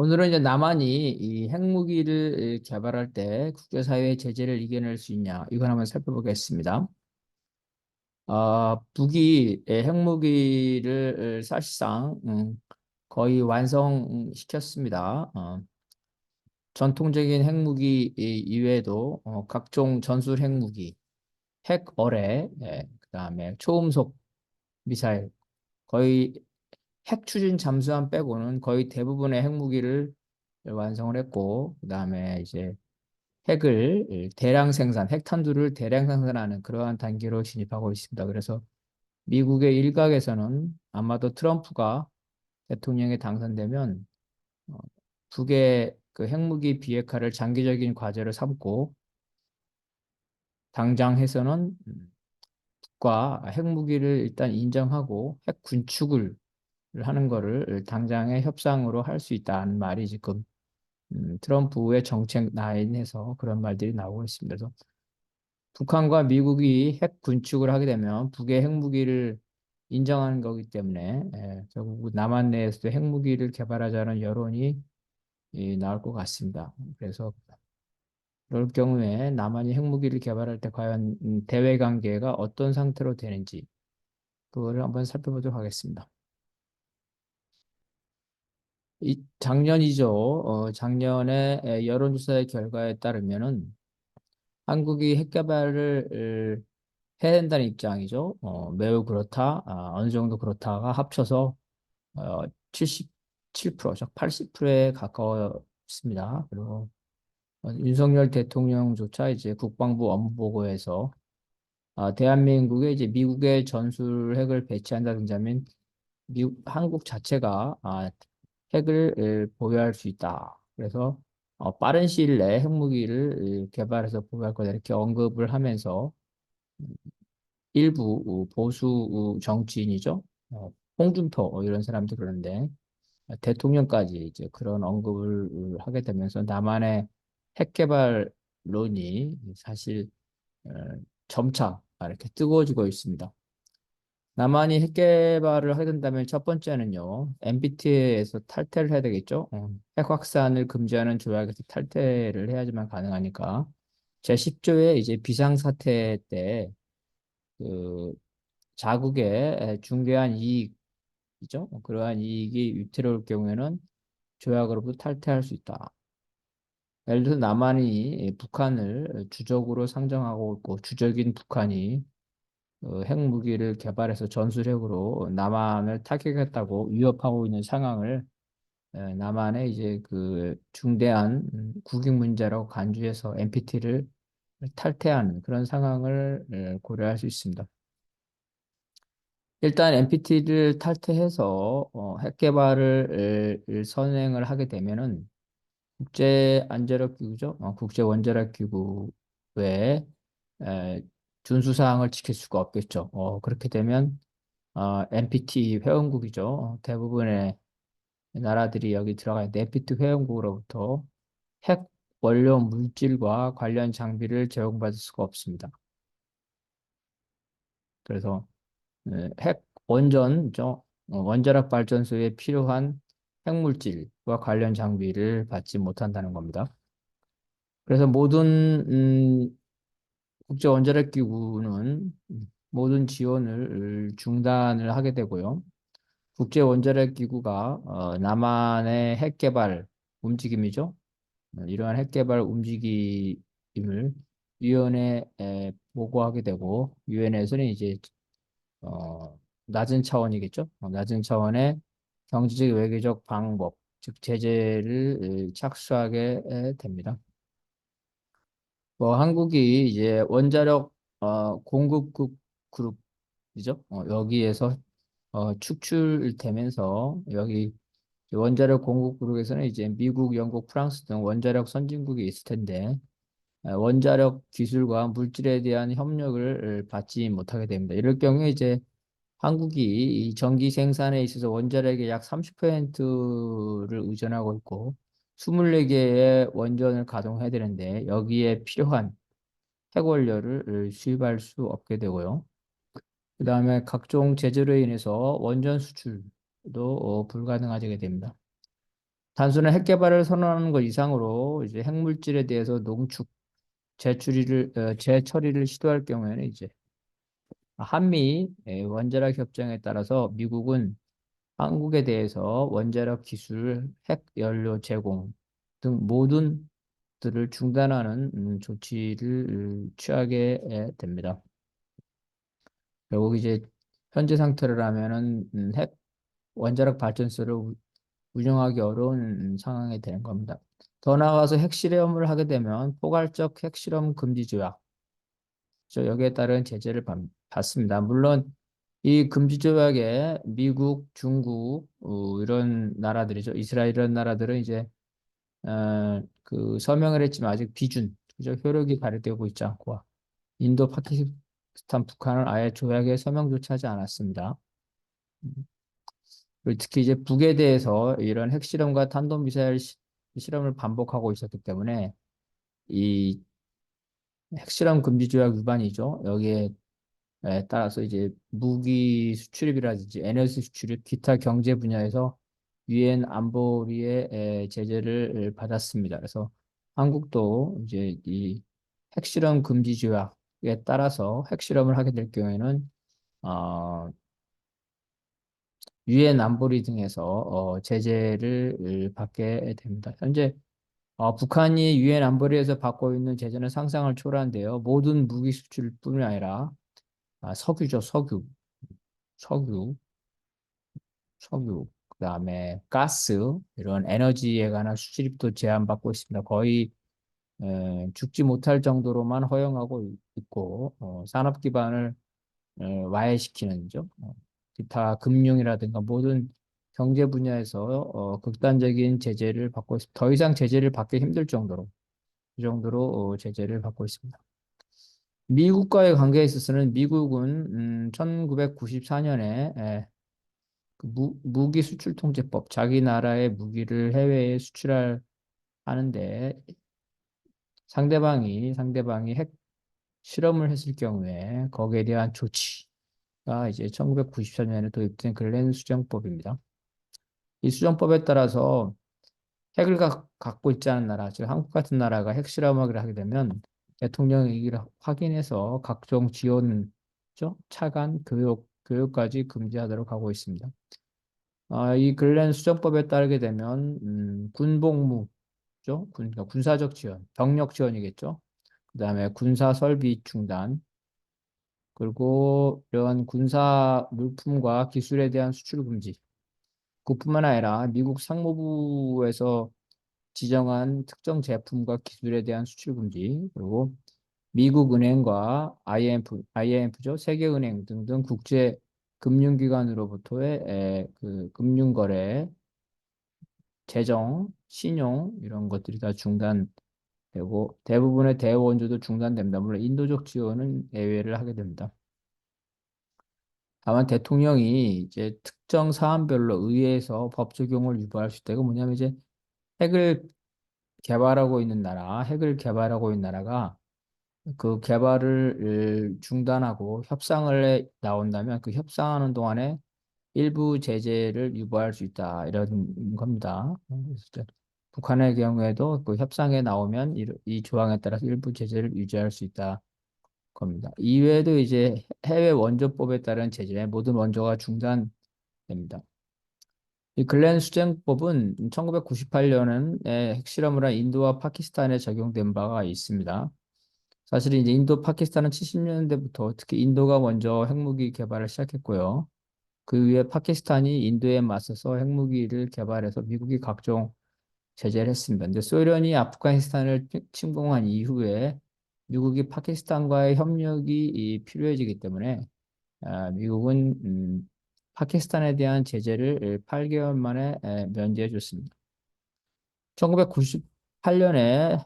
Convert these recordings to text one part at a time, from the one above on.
오늘은 이제 남한이 이 핵무기를 개발할 때 국제사회의 제재를 이겨낼 수 있냐, 이걸 한번 살펴보겠습니다. 북이 핵무기를 사실상 거의 완성시켰습니다. 전통적인 핵무기 이외에도 각종 전술 핵무기, 핵어뢰, 그다음에 초음속 미사일, 거의 핵 추진 잠수함 빼고는 거의 대부분의 핵무기를 완성을 했고, 그다음에 이제 핵을 대량 생산, 핵탄두를 대량 생산하는 그러한 단계로 진입하고 있습니다. 그래서 미국의 일각에서는 아마도 트럼프가 대통령에 당선되면 어, 북의 그 핵무기 비핵화를 장기적인 과제로 삼고, 당장 해서는 북과 핵무기를 일단 인정하고 핵 군축을 하는 거를 당장의 협상으로 할 수 있다는 말이 지금 트럼프의 정책 라인에서 그런 말들이 나오고 있습니다. 그래서 북한과 미국이 핵 군축을 하게 되면 북의 핵무기를 인정하는 거기 때문에 결국 남한 내에서도 핵무기를 개발하자는 여론이 나올 것 같습니다. 그래서 그럴 경우에 남한이 핵무기를 개발할 때 과연 대외 관계가 어떤 상태로 되는지 그거를 한번 살펴보도록 하겠습니다. 이 작년이죠. 작년에 여론조사의 결과에 따르면은 한국이 핵 개발을 해야 된다는 입장이죠. 매우 그렇다, 어느 정도 그렇다가 합쳐서 77%, 80%에 가까웠습니다. 그리고 윤석열 대통령조차 이제 국방부 업무보고에서 대한민국에 이제 미국의 전술 핵을 배치한다든지 하면 한국 자체가 핵을 보유할 수 있다. 그래서 빠른 시일 내에 핵무기를 개발해서 보유할 거다 이렇게 언급을 하면서 일부 보수 정치인이죠. 홍준표 이런 사람들 그러는데 대통령까지 이제 그런 언급을 하게 되면서 남한의 핵 개발론이 사실 어, 점차 이렇게 뜨거워지고 있습니다. 남한이 핵 개발을 하게 된다면 첫 번째는요, NPT에서 탈퇴를 해야 되겠죠. 핵 확산을 금지하는 조약에서 탈퇴를 해야지만 가능하니까 제10조의 이제 비상사태 때 그 자국의 중대한 이익이죠. 그러한 이익이 위태로울 경우에는 조약으로부터 탈퇴할 수 있다. 예를 들어서 남한이 북한을 주적으로 상정하고 있고 주적인 북한이 핵무기를 개발해서 전술핵으로 남한을 타격했다고 위협하고 있는 상황을 남한의 이제 그 중대한 국익 문제라고 간주해서 NPT를 탈퇴하는 그런 상황을 고려할 수 있습니다. 일단 NPT를 탈퇴해서 핵 개발을 선행을 하게 되면은 국제안전기구죠. 국제원자력기구의 에, 준수사항을 지킬 수가 없겠죠. 그렇게 되면 NPT 회원국이죠. 대부분의 나라들이 여기 들어가 있는데 NPT 회원국으로부터 핵 원료 물질과 관련 장비를 제공받을 수가 없습니다. 그래서 핵 원전죠. 원자력 발전소에 필요한 핵물질과 관련 장비를 받지 못한다는 겁니다. 그래서 모든 국제원자력기구는 모든 지원을 중단을 하게 되고요. 국제원자력기구가 남한의 핵개발 움직임이죠. 이러한 핵개발 움직임을 유엔에 보고하게 되고 유엔에서는 이제 낮은 차원이겠죠. 낮은 차원의 경제적 외교적 방법, 즉 제재를 착수하게 됩니다. 뭐 한국이 이제 원자력 공급국 그룹이죠. 여기에서 축출되면서 여기 원자력 공급 그룹에서는 이제 미국, 영국, 프랑스 등 원자력 선진국이 있을 텐데 원자력 기술과 물질에 대한 협력을 받지 못하게 됩니다. 이럴 경우에 이제 한국이 이 전기 생산에 있어서 원자력의 약 30%를 의존하고 있고 24개의 원전을 가동해야 되는데 여기에 필요한 핵원료를 수입할 수 없게 되고요. 그다음에 각종 제재로 인해서 원전 수출도 불가능하게 됩니다. 단순한 핵 개발을 선언하는 것 이상으로 이제 핵물질에 대해서 농축, 재처리를 시도할 경우에는 이제 한미 원자력 협정에 따라서 미국은 한국에 대해서 원자력 기술, 핵 연료 제공 등 모든 들을 중단하는 조치를 취하게 됩니다. 결국 이제 현재 상태로라면은 핵 원자력 발전소를 운영하기 어려운 상황이 되는 겁니다. 더 나아가서 핵실험을 하게 되면 포괄적 핵실험 금지 조약, 여기에 따른 제재를 받습니다. 물론 이 금지 조약에 미국, 중국 이런 나라들이죠. 이스라엘 이런 나라들은 이제 그 서명을 했지만 아직 비준, 그죠? 효력이 발휘되고 있지 않고 인도, 파키스탄, 북한은 아예 조약에 서명조차 하지 않았습니다. 그리고 특히 이제 북에 대해서 이런 핵실험과 탄도미사일 실험을 반복하고 있었기 때문에 이 핵실험 금지 조약 위반이죠. 여기에 따라서 이제 무기 수출입이라든지 에너지 수출입, 기타 경제 분야에서 유엔 안보리의 제재를 받았습니다. 그래서 한국도 이제 이 핵실험 금지 조약에 따라서 핵실험을 하게 될 경우에는 유엔 안보리 등에서 제재를 받게 됩니다. 현재 북한이 유엔 안보리에서 받고 있는 제재는 상상을 초월한데요. 모든 무기 수출뿐이 아니라 석유죠, 석유, 그다음에 가스 이런 에너지에 관한 수출입도 제한받고 있습니다. 거의 죽지 못할 정도로만 허용하고 있고 산업 기반을 와해시키는 죠. 기타 금융이라든가 모든 경제 분야에서 극단적인 제재를 받고 있습니다. 더 이상 제재를 받기 힘들 정도로 그 정도로 제재를 받고 있습니다. 미국과의 관계에 있어서는 미국은 1994년에 그 무기 수출 통제법, 자기 나라의 무기를 해외에 수출할 하는데 상대방이 핵 실험을 했을 경우에 거기에 대한 조치가 이제 1994년에 도입된 글렌 수정법입니다. 이 수정법에 따라서 핵을 갖고 있지 않은 나라, 즉 한국 같은 나라가 핵 실험을 하게 되면 대통령이 이를 확인해서 각종 지원, 차관, 교육까지 금지하도록 하고 있습니다. 이 글렌 수정법에 따르게 되면 군복무죠, 그러니까 군사적 지원, 병력 지원이겠죠. 그다음에 군사 설비 중단, 그리고 이런 군사 물품과 기술에 대한 수출 금지. 그뿐만 아니라 미국 상무부에서 지정한 특정 제품과 기술에 대한 수출 금지, 그리고 미국 은행과 IMF죠, 세계은행 등등 국제 금융기관으로부터의 그 금융거래, 재정, 신용 이런 것들이 다 중단되고 대부분의 대원조도 중단됩니다. 물론 인도적 지원은 예외를 하게 됩니다. 다만 대통령이 이제 특정 사안별로 의회에서 법 적용을 유보할 수 있다. 이거 뭐냐면 이제 핵을 핵을 개발하고 있는 나라가 그 개발을 중단하고 협상을 나온다면 그 협상하는 동안에 일부 제재를 유보할 수 있다. 이런 겁니다. 그래서 이제 북한의 경우에도 그 협상에 나오면 이 조항에 따라서 일부 제재를 유지할 수 있다. 겁니다. 이외에도 이제 해외 원조법에 따른 제재, 모든 원조가 중단됩니다. 이 글렌 수정법은 1998년에 핵실험을 한 인도와 파키스탄에 적용된 바가 있습니다. 사실 이제 인도, 파키스탄은 70년대부터 특히 인도가 먼저 핵무기 개발을 시작했고요. 그 위에 파키스탄이 인도에 맞서서 핵무기를 개발해서 미국이 각종 제재를 했습니다. 근데 소련이 아프가니스탄을 침공한 이후에 미국이 파키스탄과의 협력이 필요해지기 때문에 미국은 파키스탄에 대한 제재를 8개월 만에 면제해 줬습니다. 1998년에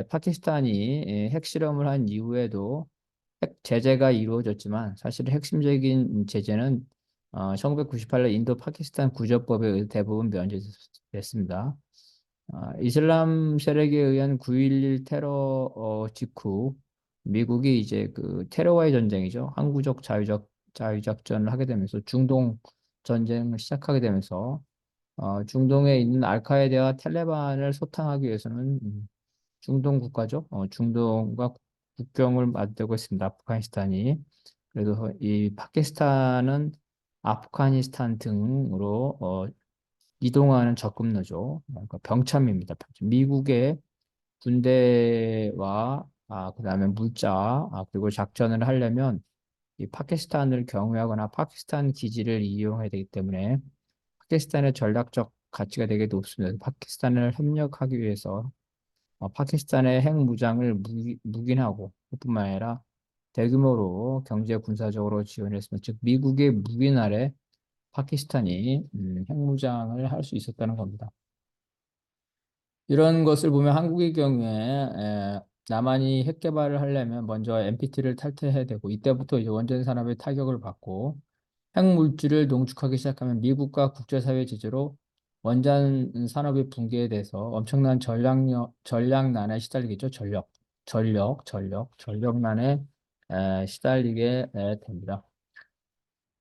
파키스탄이 핵실험을 한 이후에도 핵 제재가 이루어졌지만 사실 핵심적인 제재는 1998년 인도 파키스탄 구조법에 의해 대부분 면제됐습니다. 이슬람 세력에 의한 9.11 테러 직후 미국이 이제 그 테러와의 전쟁이죠. 자유작전을 하게 되면서 중동 전쟁을 시작하게 되면서 중동에 있는 알카에다와 탈레반을 소탕하기 위해서는 중동 국가죠. 중동과 국경을 맞대고 있습니다. 아프가니스탄이. 그래서 이 파키스탄은 아프가니스탄 등으로 이동하는 적급로죠. 그러니까 병참입니다. 병참. 미국의 군대와 그다음에 물자 그리고 작전을 하려면 이 파키스탄을 경유하거나 파키스탄 기지를 이용해야 되기 때문에 파키스탄의 전략적 가치가 되게 높습니다. 파키스탄을 협력하기 위해서 파키스탄의 핵무장을 묵인하고 그뿐만 아니라 대규모로 경제 군사적으로 지원했습니다. 즉 미국의 묵인 아래 파키스탄이 핵무장을 할 수 있었다는 겁니다. 이런 것을 보면 한국의 경우에 남한이 핵 개발을 하려면 먼저 NPT를 탈퇴해야 되고 이때부터 이제 원전 산업의 타격을 받고 핵물질을 농축하기 시작하면 미국과 국제사회 제재로 원전 산업의 붕괴에 대해서 엄청난 전략난에 시달리겠죠. 전력난에 시달리게 됩니다.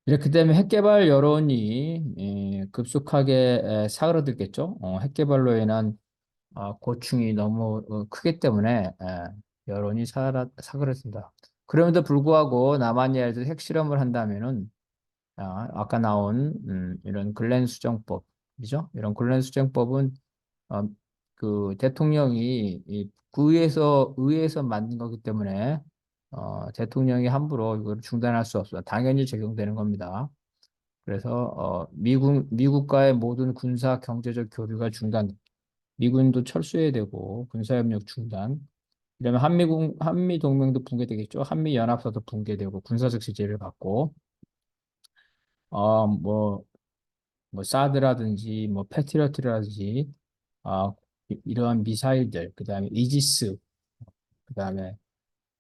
이렇게 되면 핵개발 여론이 급속하게 사그라들겠죠. 핵개발로 인한 고충이 너무 크기 때문에 여론이 사그라든다. 그럼에도 불구하고 남한이 예를 들어 핵실험을 한다면은 아까 나온 이런 글렌 수정법이죠. 이런 글렌 수정법은 어, 그 대통령이 이 의회에서 만든 거기 때문에 대통령이 함부로 이걸 중단할 수 없어요. 당연히 적용되는 겁니다. 그래서 미국과의 모든 군사 경제적 교류가 중단, 미군도 철수해야 되고 군사협력 중단. 이러면 한미 동맹도 붕괴되겠죠. 한미 연합사도 붕괴되고 군사적 제재를 받고 어, 뭐, 뭐 사드라든지 뭐 패트리어트라든지 이러한 미사일들, 그다음에 이지스, 그다음에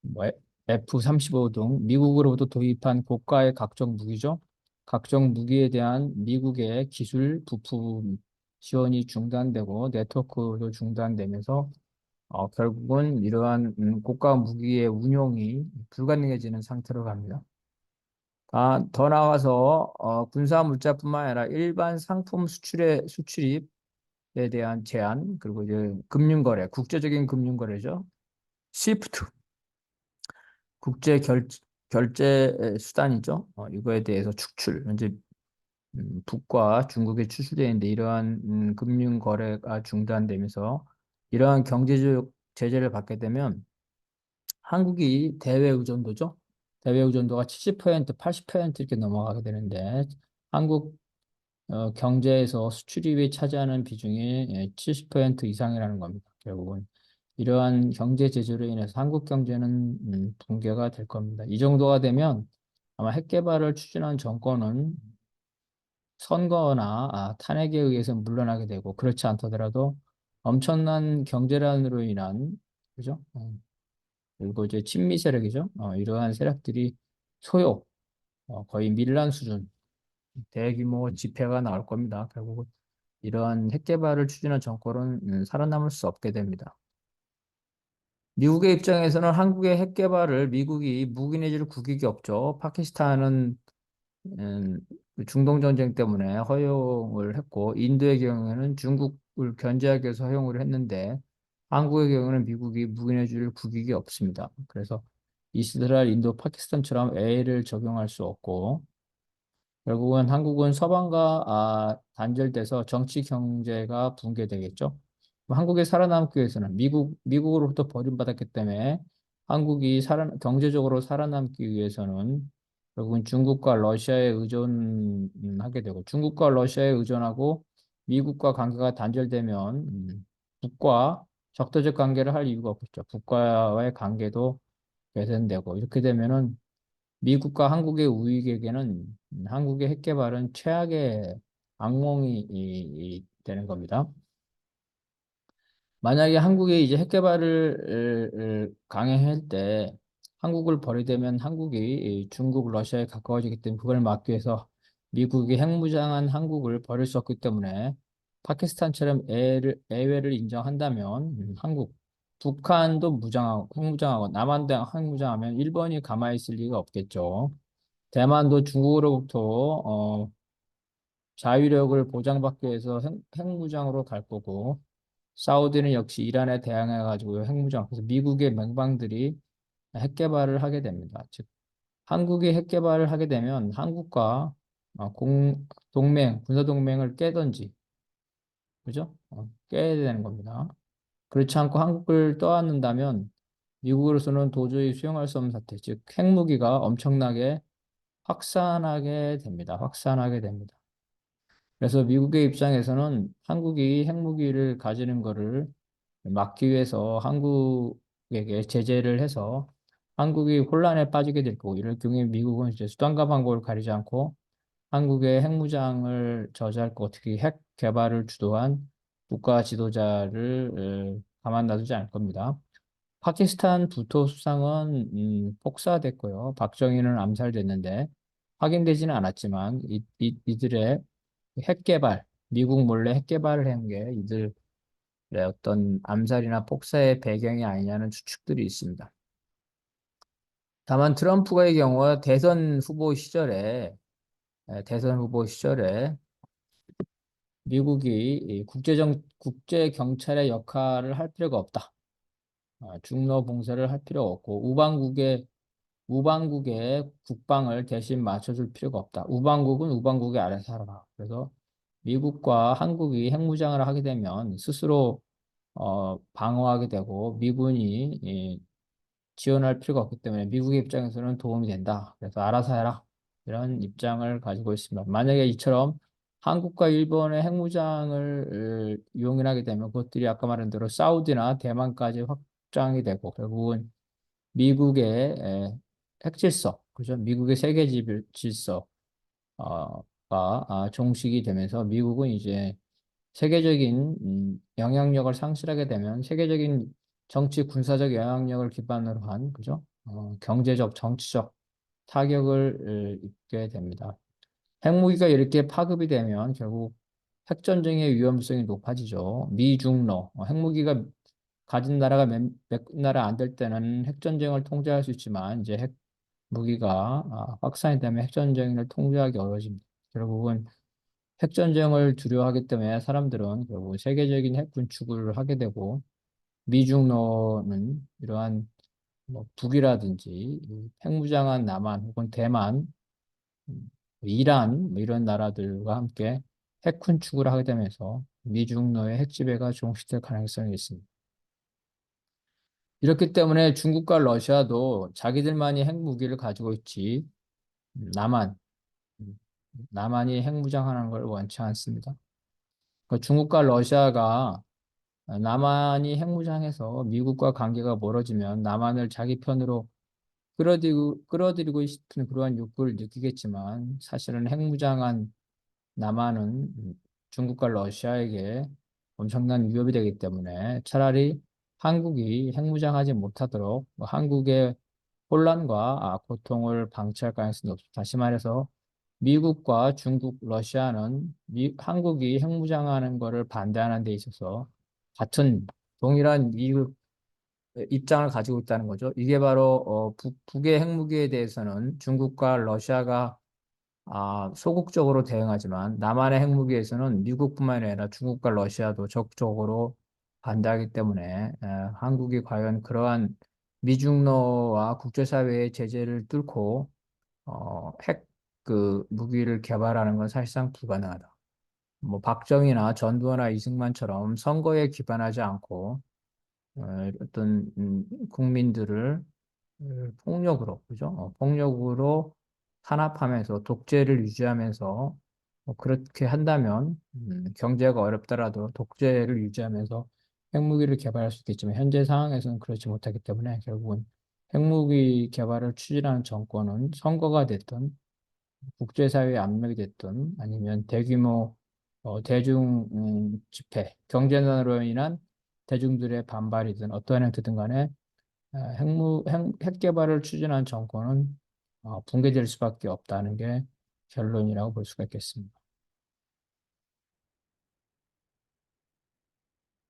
뭐 F-35 등 미국으로부터 도입한 고가의 각종 무기죠. 각종 무기에 대한 미국의 기술 부품 지원이 중단되고 네트워크도 중단되면서 결국은 이러한 고가 무기의 운용이 불가능해지는 상태로 갑니다. 더 나아가서 군사 물자뿐만 아니라 일반 상품 수출입에 대한 제한, 그리고 이제 금융거래, 국제적인 금융거래죠. 시프트, 국제 결제 수단이죠. 이거에 대해서 축출, 현재 북과 중국에 추출되어 있는데 이러한 금융 거래가 중단되면서 이러한 경제적 제재를 받게 되면 한국이 대외 의존도죠. 대외 의존도가 70%, 80% 이렇게 넘어가게 되는데 한국 경제에서 수출입이 차지하는 비중이 70% 이상이라는 겁니다. 결국은 이러한 경제 제재로 인해서 한국 경제는 붕괴가 될 겁니다. 이 정도가 되면 아마 핵 개발을 추진한 정권은 선거나 탄핵에 의해서 물러나게 되고 그렇지 않더라도 엄청난 경제난으로 인한 그죠? 그리고 이제 친미 세력이죠. 이러한 세력들이 소요, 거의 밀란 수준 대규모 집회가 나올 겁니다. 결국은 이러한 핵 개발을 추진한 정권은 살아남을 수 없게 됩니다. 미국의 입장에서는 한국의 핵 개발을 미국이 묵인해줄 국익이 없죠. 파키스탄은 음, 중동 전쟁 때문에 허용을 했고 인도의 경우에는 중국을 견제하기 위해서 허용을 했는데 한국의 경우는 미국이 묵인해줄 국익이 없습니다. 그래서 이스라엘, 인도, 파키스탄처럼 A를 적용할 수 없고 결국은 한국은 서방과 단절돼서 정치 경제가 붕괴되겠죠. 한국이 살아남기 위해서는 미국으로부터 버림받았기 때문에 한국이 경제적으로 살아남기 위해서는 결국은 중국과 러시아에 의존하게 되고 중국과 러시아에 의존하고 미국과 관계가 단절되면 북과 적대적 관계를 할 이유가 없겠죠. 북과의 관계도 개선되고 이렇게 되면은 미국과 한국의 우익에게는 한국의 핵 개발은 최악의 악몽이 되는 겁니다. 만약에 한국이 이제 핵 개발을 강행할 때 한국을 버리되면 한국이 이 중국, 러시아에 가까워지기 때문에 그걸 막기 위해서 미국이 핵무장한 한국을 버릴 수 없기 때문에 파키스탄처럼 애외를 인정한다면 한국, 북한도 핵무장하고 남한도 핵무장하면 일본이 가만히 있을 리가 없겠죠. 대만도 중국으로부터 자위력을 보장받기 위해서 핵무장으로 갈 거고, 사우디는 역시 이란에 대항해가지고 핵무장, 그래서 미국의 맹방들이 핵 개발을 하게 됩니다. 즉, 한국이 핵 개발을 하게 되면 한국과 동맹, 군사 동맹을 깨든지, 그죠? 깨야 되는 겁니다. 그렇지 않고 한국을 떠안는다면 미국으로서는 도저히 수용할 수 없는 사태, 즉 핵무기가 엄청나게 확산하게 됩니다. 확산하게 됩니다. 그래서 미국의 입장에서는 한국이 핵무기를 가지는 것을 막기 위해서 한국에게 제재를 해서 한국이 혼란에 빠지게 될 거고, 이럴 경우에 미국은 이제 수단과 방법을 가리지 않고 한국의 핵무장을 저지할 거, 특히 핵 개발을 주도한 국가 지도자를 가만 놔두지 않을 겁니다. 파키스탄 부토 수상은 폭사됐고요. 박정희는 암살됐는데 확인되지는 않았지만 이들의 핵 개발, 미국 몰래 핵 개발을 한 게 이들의 어떤 암살이나 폭사의 배경이 아니냐는 추측들이 있습니다. 다만 트럼프의 경우 대선 후보 시절에 미국이 이 국제 경찰의 역할을 할 필요가 없다. 중로 봉쇄를 할 필요가 없고 우방국의 국방을 대신 맞춰줄 필요가 없다. 우방국은 우방국이 알아서 살아라. 그래서 미국과 한국이 핵무장을 하게 되면 스스로 방어하게 되고 미군이 지원할 필요가 없기 때문에 미국의 입장에서는 도움이 된다. 그래서 알아서 해라. 이런 입장을 가지고 있습니다. 만약에 이처럼 한국과 일본의 핵무장을 용인하게 되면 그것들이 아까 말한 대로 사우디나 대만까지 확장이 되고 결국은 미국의 핵질서, 그죠? 미국의 세계 질서가 종식이 되면서 미국은 이제 세계적인 영향력을 상실하게 되면 세계적인 정치 군사적 영향력을 기반으로 한 그죠? 경제적 정치적 타격을 입게 됩니다. 핵무기가 이렇게 파급이 되면 결국 핵전쟁의 위험성이 높아지죠. 미중러 핵무기가 가진 나라가 몇 나라 안 될 때는 핵전쟁을 통제할 수 있지만 이제 핵무기가 확산이 되면 핵전쟁을 통제하기 어려워집니다. 결국은 핵전쟁을 두려워하기 때문에 사람들은 결국 세계적인 핵 군축을 하게 되고 미중로는 이러한 뭐 북이라든지 이 핵무장한 남한 혹은 대만, 이란 뭐 이런 나라들과 함께 핵 군축을 하게 되면서 미중로의 핵지배가 종식될 가능성이 있습니다. 이렇기 때문에 중국과 러시아도 자기들만이 핵무기를 가지고 있지 남한, 음, 남한이 핵무장하는 걸 원치 않습니다. 중국과 러시아가 남한이 핵무장해서 미국과 관계가 멀어지면 남한을 자기 편으로 끌어들이고 싶은 그러한 욕구를 느끼겠지만 사실은 핵무장한 남한은 중국과 러시아에게 엄청난 위협이 되기 때문에 차라리 한국이 핵무장하지 못하도록 한국의 혼란과 고통을 방치할 가능성이 높습니다. 다시 말해서 미국과 중국, 러시아는 한국이 핵무장하는 것을 반대하는 데 있어서 같은 동일한 이익 입장을 가지고 있다는 거죠. 이게 바로 북의 핵무기에 대해서는 중국과 러시아가 소극적으로 대응하지만 남한의 핵무기에서는 미국뿐만 아니라 중국과 러시아도 적극적으로 반대하기 때문에 한국이 과연 그러한 미중러와 국제사회의 제재를 뚫고 핵 그 무기를 개발하는 건 사실상 불가능하다. 뭐 박정희나 전두환이나 이승만처럼 선거에 기반하지 않고 어떤 국민들을 폭력으로 그죠? 폭력으로 탄압하면서 독재를 유지하면서 그렇게 한다면 경제가 어렵더라도 독재를 유지하면서 핵무기를 개발할 수 있겠지만 현재 상황에서는 그렇지 못하기 때문에 결국은 핵무기 개발을 추진하는 정권은 선거가 됐든 국제사회의 압력이 됐든 아니면 대규모 대중 집회, 경제난으로 인한 대중들의 반발이든 어떠한 형태든 간에 핵 개발을 추진한 정권은 붕괴될 수밖에 없다는 게 결론이라고 볼 수가 있겠습니다.